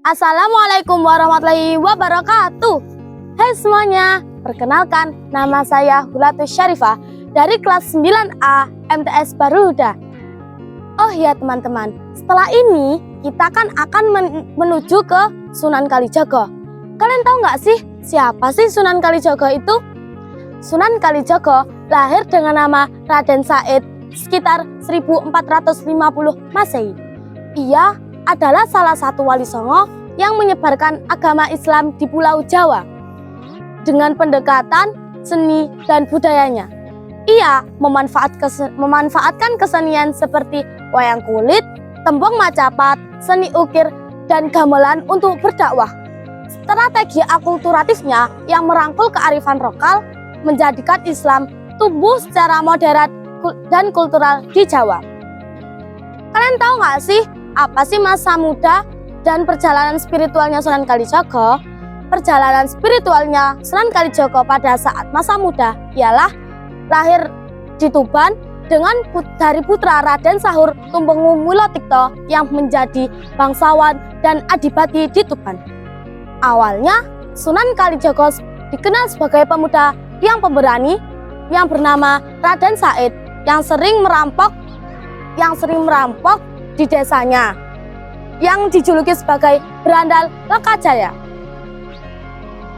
Assalamualaikum warahmatullahi wabarakatuh. Hai semuanya, perkenalkan nama saya Hulatus Syarifah dari kelas 9A MTS Baruhuda. Oh ya teman-teman, setelah ini kita kan akan menuju ke Sunan Kalijaga. Kalian tahu nggak sih siapa sih Sunan Kalijaga itu? Sunan Kalijaga lahir dengan nama Raden Said sekitar 1450 Masehi. Ia adalah salah satu wali songo yang menyebarkan agama Islam di Pulau Jawa dengan pendekatan seni dan budayanya. Ia memanfaatkan kesenian seperti wayang kulit, tembung macapat, seni ukir, dan gamelan untuk berdakwah. Strategi akulturatifnya yang merangkul kearifan lokal menjadikan Islam tumbuh secara moderat dan kultural di Jawa. Kalian tahu nggak sih apa sih masa muda dan perjalanan spiritualnya Sunan Kalijaga? Perjalanan spiritualnya Sunan Kalijaga pada saat masa muda ialah lahir di Tuban dari putra Raden Sahur Tumenggung yang menjadi bangsawan dan adipati di Tuban. Awalnya Sunan Kalijaga dikenal sebagai pemuda yang pemberani yang bernama Raden Said yang sering merampok di desanya yang dijuluki sebagai Berandal Lekajaya.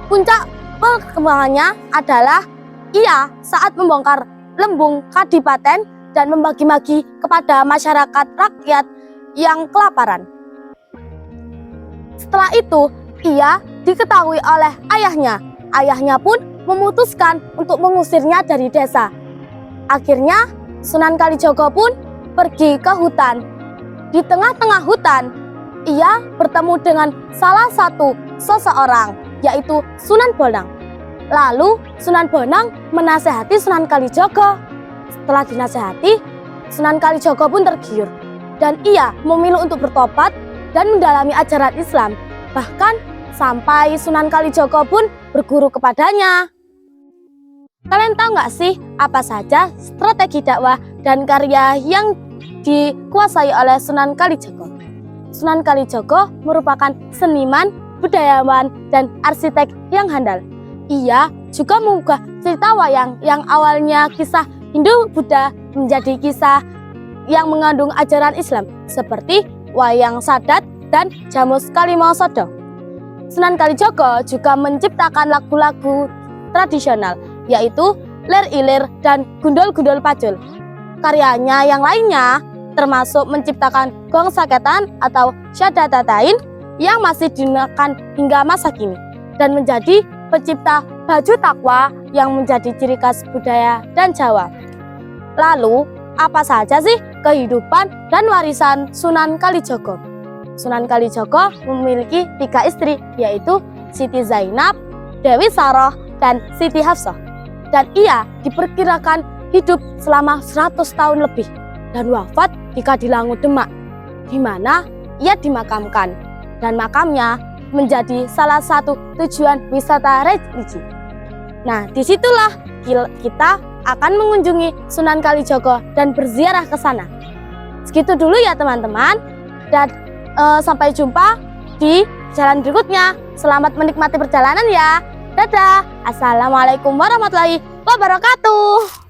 Puncak perkembangannya adalah ia saat membongkar lembung kadipaten dan membagi-bagi kepada masyarakat rakyat yang kelaparan. Setelah itu, ia diketahui oleh ayahnya. Ayahnya pun memutuskan untuk mengusirnya dari desa. Akhirnya, Sunan Kalijaga pun pergi ke hutan. Di tengah-tengah hutan, ia bertemu dengan salah satu seseorang, yaitu Sunan Bonang. Lalu Sunan Bonang menasehati Sunan Kalijaga. Setelah dinasehati, Sunan Kalijaga pun tergiur dan ia memilih untuk bertobat dan mendalami ajaran Islam. Bahkan sampai Sunan Kalijaga pun berguru kepadanya. Kalian tahu nggak sih apa saja strategi dakwah dan karya yang dikuasai oleh Sunan Kalijaga? Sunan Kalijaga merupakan seniman, budayawan, dan arsitek yang handal. Ia juga menggugah cerita wayang yang awalnya kisah Hindu-Buddha menjadi kisah yang mengandung ajaran Islam seperti wayang Sadat dan Jamus Kalimawasada. Sunan Kalijaga juga menciptakan lagu-lagu tradisional yaitu Lir Ilir dan Gundul-Gundul Pacul. Karyanya yang lainnya termasuk menciptakan gong saketan atau syadadatain yang masih digunakan hingga masa kini dan menjadi pencipta baju takwa yang menjadi ciri khas budaya dan Jawa. Lalu, apa saja sih kehidupan dan warisan Sunan Kalijaga? Sunan Kalijaga memiliki 3 istri, yaitu Siti Zainab, Dewi Saroh, dan Siti Hafsah. Dan ia diperkirakan hidup selama 100 tahun lebih dan wafat di Kadilangu, Demak, di mana ia dimakamkan. Dan makamnya menjadi salah satu tujuan wisata religi. Nah, disitulah kita akan mengunjungi Sunan Kalijaga dan berziarah ke sana. Segitu dulu ya teman-teman, dan sampai jumpa di jalan berikutnya. Selamat menikmati perjalanan ya. Dadah. Assalamualaikum warahmatullahi wabarakatuh.